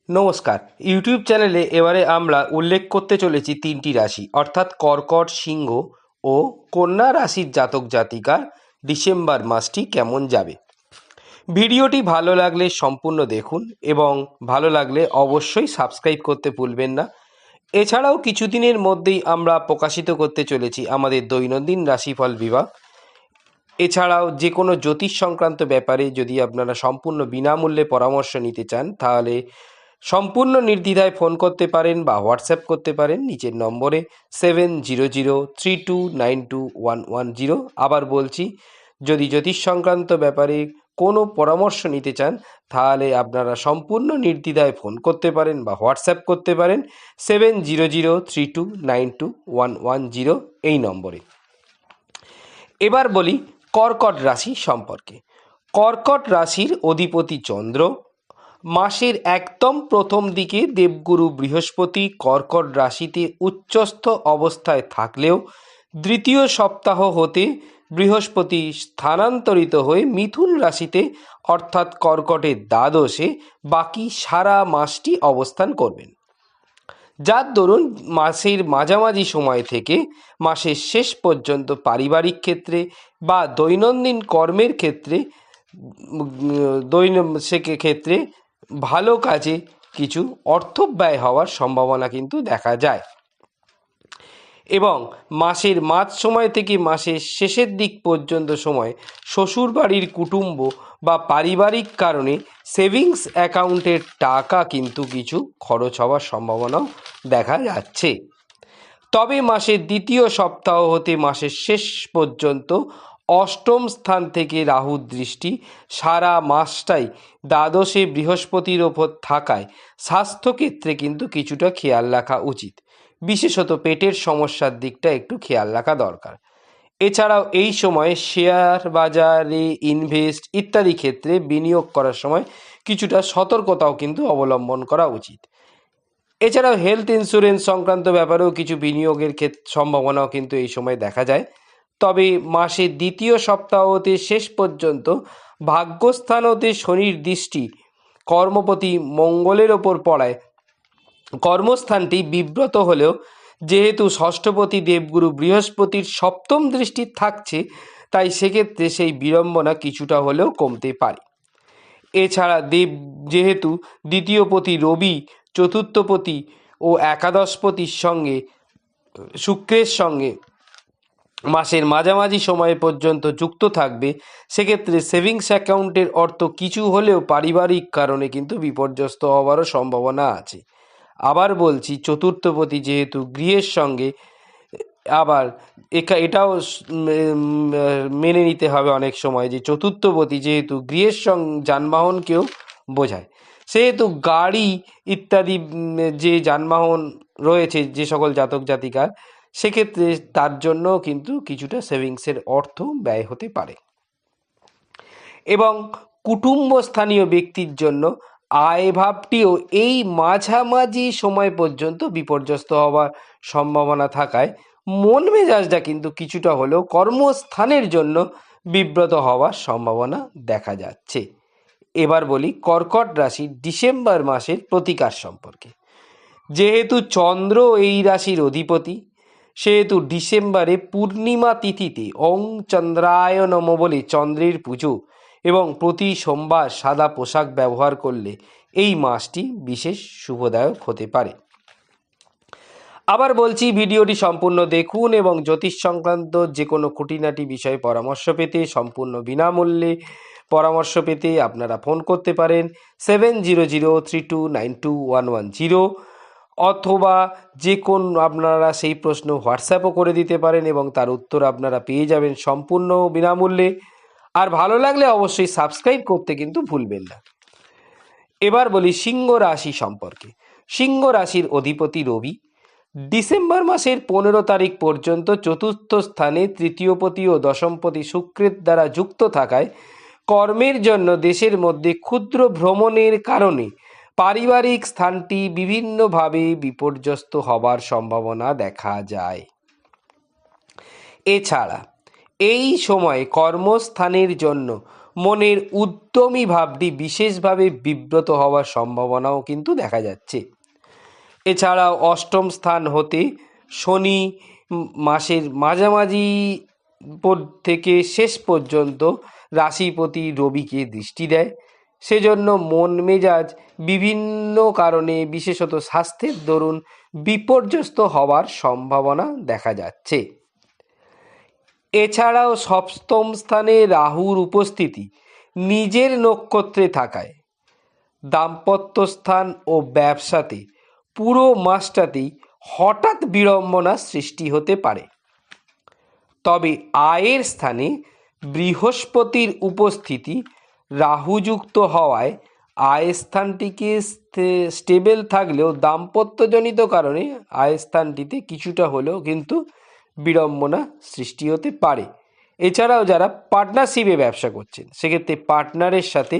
নমস্কার। ইউটিউব চ্যানেলে এবারে আমরা উল্লেখ করতে চলেছি তিনটি রাশি অর্থাৎ কর্কট, সিংহ ও কন্যা রাশির জাতক জাতিকার ডিসেম্বর মাসটি কেমন যাবে। ভিডিওটি ভালো লাগলে সম্পূর্ণ দেখুন এবং ভালো লাগলে অবশ্যই সাবস্ক্রাইব করতে ভুলবেন না। এছাড়াও কিছুদিনের মধ্যেই আমরা প্রকাশিত করতে চলেছি আমাদের দৈনন্দিন রাশিফল বিভাগ। এছাড়াও যে কোনো জ্যোতিষ সংক্রান্ত ব্যাপারে যদি আপনারা সম্পূর্ণ বিনামূল্যে পরামর্শ নিতে চান তাহলে সম্পূর্ণ নির্দ্বিধায় ফোন করতে পারেন বা হোয়াটসঅ্যাপ করতে পারেন নিচের নম্বরে 7003292110। আবার বলছি, যদি জ্যোতিষ সংক্রান্ত ব্যাপারে কোনো পরামর্শ নিতে চান তাহলে আপনারা সম্পূর্ণ নির্দ্বিধায় ফোন করতে পারেন বা হোয়াটসঅ্যাপ করতে পারেন 7003292110 এই নম্বরে। এবার বলি কর্কট রাশি সম্পর্কে। কর্কট রাশির অধিপতি চন্দ্র। মাসের একদম প্রথম দিকে দেবগুরু বৃহস্পতি কর্কট রাশিতে উচ্চস্থ অবস্থায় থাকলেও দ্বিতীয় সপ্তাহ হতে বৃহস্পতি স্থানান্তরিত হয়ে মিথুন রাশিতে অর্থাৎ কর্কটের দ্বাদশে বাকি সারা মাসটি অবস্থান করবেন, যার দরুন মাসের মাঝামাঝি সময় থেকে মাসের শেষ পর্যন্ত পারিবারিক ক্ষেত্রে বা দৈনন্দিন কর্মের ক্ষেত্রে ক্ষেত্রে ভালো কাজে কিছু অর্থ ব্যয় হওয়ার সম্ভাবনা কিন্তু দেখা যায় এবং মাসের মাঝ সময় থেকে মাসের শেষের দিক পর্যন্ত সময় শ্বশুরবাড়ির কুটুম্ব বা পারিবারিক কারণে সেভিংস অ্যাকাউন্টের টাকা কিন্তু কিছু খরচ হওয়ার সম্ভাবনাও দেখা যাচ্ছে। তবে মাসের দ্বিতীয় সপ্তাহ হতে মাসের শেষ পর্যন্ত অষ্টম স্থান থেকে রাহুর দৃষ্টি সারা মাসটাই দ্বাদশে বৃহস্পতির ওপর থাকায় স্বাস্থ্যক্ষেত্রে কিন্তু কিছুটা খেয়াল রাখা উচিত, বিশেষত পেটের সমস্যার দিকটা একটু খেয়াল রাখা দরকার। এছাড়াও এই সময় শেয়ার বাজারে ইনভেস্ট ইত্যাদি ক্ষেত্রে বিনিয়োগ করার সময় কিছুটা সতর্কতাও কিন্তু অবলম্বন করা উচিত। এছাড়াও হেলথ ইন্স্যুরেন্স সংক্রান্ত ব্যাপারেও কিছু বিনিয়োগের সম্ভাবনাও কিন্তু এই সময় দেখা যায়। তবে মাসের দ্বিতীয় সপ্তাহ হতে শেষ পর্যন্ত ভাগ্যস্থান হতে শনির দৃষ্টি কর্মপতি মঙ্গলের ওপর পড়ায় কর্মস্থানটি বিব্রত হলেও যেহেতু ষষ্ঠপতি দেবগুরু বৃহস্পতির সপ্তম দৃষ্টি থাকছে তাই সেক্ষেত্রে সেই বিড়ম্বনা কিছুটা হলেও কমতে পারে। এছাড়া যেহেতু দ্বিতীয়পতি রবি চতুর্থপতি ও একাদশপতির সঙ্গে শুক্রের সঙ্গে মাসের মাঝামাঝি সময় পর্যন্ত যুক্ত থাকবে, সেক্ষেত্রে সেভিংস অ্যাকাউন্টের অর্থ কিছু হলেও পারিবারিক কারণে কিন্তু বিপর্যস্ত হওয়ারও সম্ভাবনা আছে। আবার বলছি, চতুর্থপতি যেহেতু গৃহের সঙ্গে, আবার এটাও মেনে নিতে হবে অনেক সময় যে চতুর্থপতি যেহেতু গৃহের সঙ্গে যানবাহনকেও বোঝায়, সেহেতু গাড়ি ইত্যাদি যে যানবাহন রয়েছে যে সকল জাতক জাতিকার, সেক্ষেত্রে তার জন্য কিন্তু কিছুটা সেভিংসের অর্থ ব্যয় হতে পারে। এবং কুটুম্ব স্থানীয় ব্যক্তির জন্য আয় ভাবটিও এই মাঝামাঝি সময় পর্যন্ত বিপর্যস্ত হওয়ার সম্ভাবনা থাকায় মন মেজাজটা কিন্তু কিছুটা হলেও কর্মস্থানের জন্য বিব্রত হওয়ার সম্ভাবনা দেখা যাচ্ছে। এবার বলি কর্কট রাশির ডিসেম্বর মাসের প্রতিকার সম্পর্কে। যেহেতু চন্দ্র এই রাশির অধিপতি, সেহেতু ডিসেম্বরে পূর্ণিমা তিথিতে ওং চন্দ্রায় নম বলে চন্দ্রের পুজো এবং প্রতি সোমবার সাদা পোশাক ব্যবহার করলে এই মাসটি বিশেষ শুভদায়ক হতে পারে। আবার বলছি, ভিডিওটি সম্পূর্ণ দেখুন এবং জ্যোতিষ সংক্রান্ত যে কোনো খুঁটিনাটি বিষয়ে পরামর্শ পেতে সম্পূর্ণ বিনামূল্যে পরামর্শ পেতে আপনারা ফোন করতে পারেন 7003292110, অথবা যে কোন আপনারা সেই প্রশ্ন হোয়াটসঅ্যাপও করে দিতে পারেন এবং তার উত্তর আপনারা পেয়ে যাবেন সম্পূর্ণ বিনামূল্যে। আর ভালো লাগলে অবশ্যই সাবস্ক্রাইব করতে কিন্তু ভুলবেন না। এবার বলি সিংহ রাশি সম্পর্কে। সিংহ রাশির অধিপতি রবি ডিসেম্বর মাসের 15 তারিখ পর্যন্ত চতুর্থ স্থানে তৃতীয়পতি ও দশমপতি শুক্রের দ্বারা যুক্ত থাকায় কর্মের জন্য দেশের মধ্যে ক্ষুদ্র ভ্রমণের কারণে পারিবারিক স্থানটি বিভিন্নভাবে বিপর্যস্ত হবার সম্ভাবনা দেখা যায়। এছাড়া এই সময় কর্মস্থানের জন্য মনের উদ্যমী ভাবটি বিশেষভাবে বিব্রত হওয়ার সম্ভাবনাও কিন্তু দেখা যাচ্ছে। এছাড়াও অষ্টম স্থান হতে শনি মাসের মাঝামাঝি থেকে শেষ পর্যন্ত রাশিপতি রবিকে দৃষ্টি দেয়। সেজন্য মন মেজাজ বিভিন্ন কারণে বিশেষত স্বাস্থ্যের দরুন বিপর্যস্ত হওয়ার সম্ভাবনা দেখা যাচ্ছে। এছাড়াও সপ্তম স্থানে রাহুর উপস্থিতি নিজের নক্ষত্রে থাকায় দাম্পত্য স্থান ও ব্যবসাতে পুরো মাসটাতেই হঠাৎ বিড়ম্বনা সৃষ্টি হতে পারে। তবে আয়ের স্থানে বৃহস্পতির উপস্থিতি রাহুযুক্ত হওয়ায় আয় স্থানটিকে স্টেবল থাকলেও দাম্পত্যজনিত কারণে আয় স্থানটিতে কিছুটা হলেও কিন্তু বিড়ম্বনা সৃষ্টি হতে পারে। এছাড়াও যারা পার্টনারশিপে ব্যবসা করছেন সেক্ষেত্রে পার্টনারের সাথে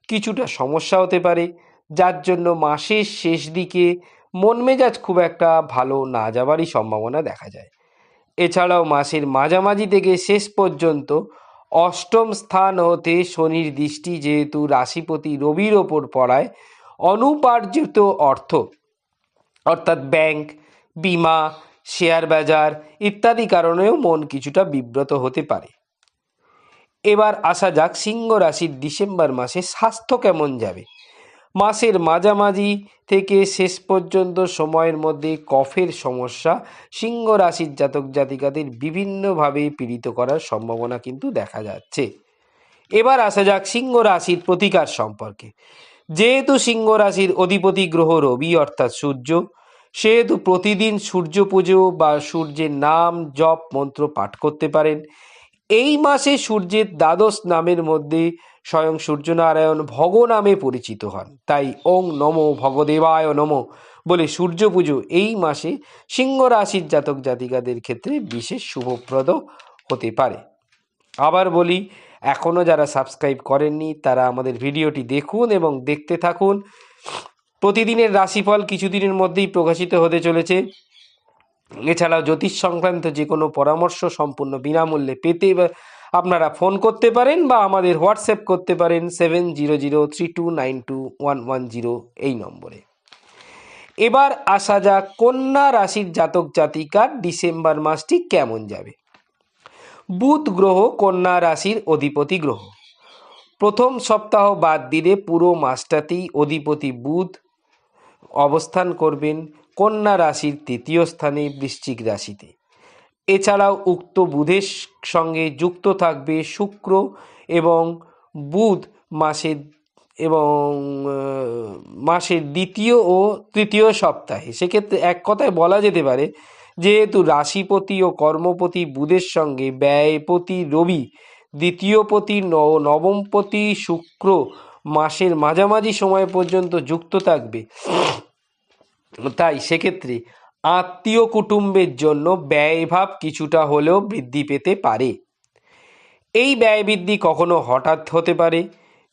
কিছুটা সমস্যা হতে পারে, যার জন্য মাসের শেষ দিকে মন মেজাজ খুব একটা ভালো না যাওয়ারই সম্ভাবনা দেখা যায়। এছাড়াও মাসের মাঝামাঝি থেকে শেষ পর্যন্ত অষ্টম স্থান হতে শনির দৃষ্টি যেহেতু রাশিপতি রবির ওপর পড়ায় অনুপার্জিত অর্থ অর্থাৎ ব্যাংক, বিমা, শেয়ার বাজার ইত্যাদি কারণেও মন কিছুটা বিব্রত হতে পারে। এবার আসা যাক সিংহ রাশির ডিসেম্বর মাসে স্বাস্থ্য কেমন যাবে। মাসের মাঝামাঝি থেকে শেষ পর্যন্ত সময়ের মধ্যে কফের সমস্যা সিংহ রাশির জাতক জাতিকাদের বিভিন্নভাবে পীড়িত করার সম্ভাবনা কিন্তু দেখা যাচ্ছে। এবার আসা যাক সিংহ রাশির প্রতিকার সম্পর্কে। যেহেতু সিংহ রাশির অধিপতি গ্রহ রবি অর্থাৎ সূর্য, সেহেতু প্রতিদিন সূর্য পুজো বা সূর্যের নাম জপ মন্ত্র পাঠ করতে পারেন। এই মাসে সূর্যের দ্বাদশ নামের মধ্যে স্বয়ং সূর্যনারায়ণ ভগ নামে পরিচিত হন, তাই ওং নমো ভগদেবায় নমো বলে সূর্য পুজো এই মাসে সিংহ রাশির জাতক জাতিকাদের ক্ষেত্রে বিশেষ শুভপ্রদ হতে পারে। আবার বলি, এখনও যারা সাবস্ক্রাইব করেননি তারা আমাদের ভিডিওটি দেখুন এবং দেখতে থাকুন। প্রতিদিনের রাশিফল কিছুদিনের মধ্যেই প্রকাশিত হতে চলেছে। এছাড়াও জ্যোতিষ সংক্রান্ত যে কোনো পরামর্শ সম্পূর্ণ বিনামূল্যে পেতে আপনারা ফোন করতে পারেন বা আমাদের হোয়াটসঅ্যাপ করতে পারেন 7003292110 এই নম্বরে। এবার আসা যাক কন্যা রাশির জাতক জাতিকার ডিসেম্বর মাসটি কেমন যাবে। বুধ গ্রহ কন্যা রাশির অধিপতি গ্রহ। প্রথম সপ্তাহ বাদ দিলে পুরো মাসটাতেই অধিপতি বুধ অবস্থান করবেন কন্যা রাশির তৃতীয় স্থানে বৃশ্চিক রাশিতে। এছাড়াও উক্ত বুধের সঙ্গে যুক্ত থাকবে শুক্র এবং বুধ মাসের দ্বিতীয় ও তৃতীয় সপ্তাহে। সেক্ষেত্রে এক কথায় বলা যেতে পারে, যেহেতু রাশিপতি ও কর্মপতি বুধের সঙ্গে ব্যয়পতি রবি, দ্বিতীয়পতি নবমপতি শুক্র মাসের মাঝামাঝি সময় পর্যন্ত যুক্ত থাকবে, তাই সেক্ষেত্রে আত্মীয় কুটুম্বের জন্য ব্যয়ভাব কিছুটা হলেও বৃদ্ধি পেতে পারে। এই ব্যয় বৃদ্ধি কখনো হঠাৎ হতে পারে,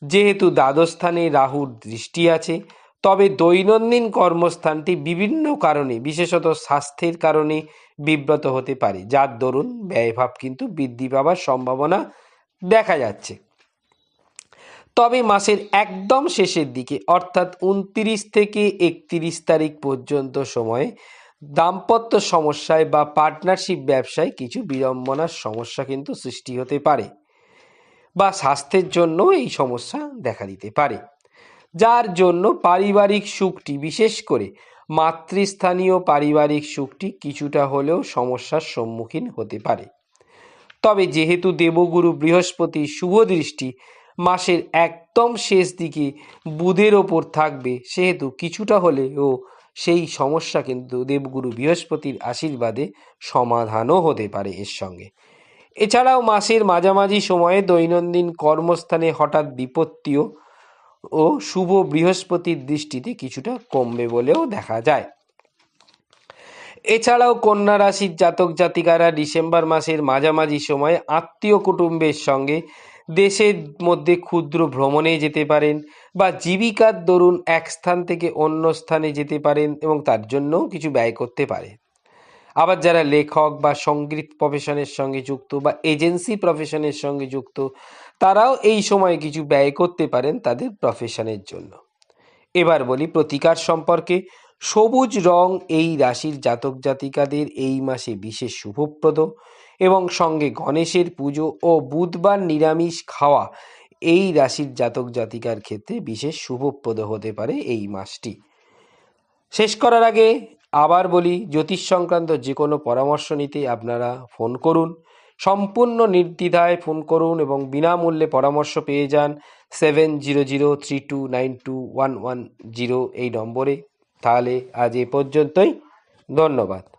যেহেতু দ্বাদশস্থানে রাহুর দৃষ্টি আছে। তবে দৈনন্দিন কর্মস্থানটি বিভিন্ন কারণে বিশেষত স্বাস্থ্যের কারণে বিব্রত হতে পারে, যার দরুন ব্যয়ভাব কিন্তু বৃদ্ধি পাওয়ার সম্ভাবনা দেখা যাচ্ছে। তবে মাসের একদম শেষের দিকে অর্থাৎ 29 থেকে 31 তারিখ পর্যন্ত সময়ে দাম্পত্য সমস্যায় বা পার্টনারশিপ ব্যবসায় কিছু বিড়ম্বনার সমস্যা কিন্তু সৃষ্টি হতে পারে বা স্বাস্থ্যের জন্য এই সমস্যা দেখা দিতে পারে, যার জন্য পারিবারিক সুখটি বিশেষ করে মাতৃস্থানীয় পারিবারিক সুখটি কিছুটা হলেও সমস্যার সম্মুখীন হতে পারে। তবে যেহেতু দেবগুরু বৃহস্পতির শুভ দৃষ্টি মাসের একদম শেষ দিকে বুধের ওপর থাকবে, সেহেতু কিছুটা হলেও সেই সমস্যা কিন্তু দেবগুরু বৃহস্পতির আশীর্বাদে সমাধানও হতে পারে এর সঙ্গে। এছাড়াও মাসের মাঝামাঝি সময়ে দৈনন্দিন কর্মস্থানে হঠাৎ বিপত্তিও ও শুভ বৃহস্পতির দৃষ্টিতে কিছুটা কমবে বলেও দেখা যায়। এছাড়াও কন্যা রাশির জাতক জাতিকারা ডিসেম্বর মাসের মাঝামাঝি সময়ে আত্মীয় কুটুম্বের সঙ্গে দেশের মধ্যে ক্ষুদ্র ভ্রমণে যেতে পারেন বা জীবিকার দরুন এক স্থান থেকে অন্য স্থানে যেতে পারেন এবং তার জন্যও কিছু ব্যয় করতে পারে। আবার যারা লেখক বা সঙ্গীত প্রফেশনের সঙ্গে যুক্ত বা এজেন্সি প্রফেশনের সঙ্গে যুক্ত, তারাও এই সময় কিছু ব্যয় করতে পারেন তাদের প্রফেশনের জন্য। এবার বলি প্রতিকার সম্পর্কে। সবুজ রং এই রাশির জাতক জাতিকাদের এই মাসে বিশেষ শুভপ্রদ, এবং সঙ্গে গণেশের পুজো ও বুধবার নিরামিষ খাওয়া এই রাশির জাতক জাতিকার ক্ষেত্রে বিশেষ শুভপ্রদ হতে পারে এই মাসটি। শেষ করার আগে আবার বলি, জ্যোতিষ সংক্রান্ত যে কোনো পরামর্শ নিতে আপনারা ফোন করুন, সম্পূর্ণ নির্দ্বিধায় ফোন করুন এবং বিনামূল্যে পরামর্শ পেয়ে যান 7003292110 এই নম্বরে। তাহলে আজ এ পর্যন্তই, ধন্যবাদ।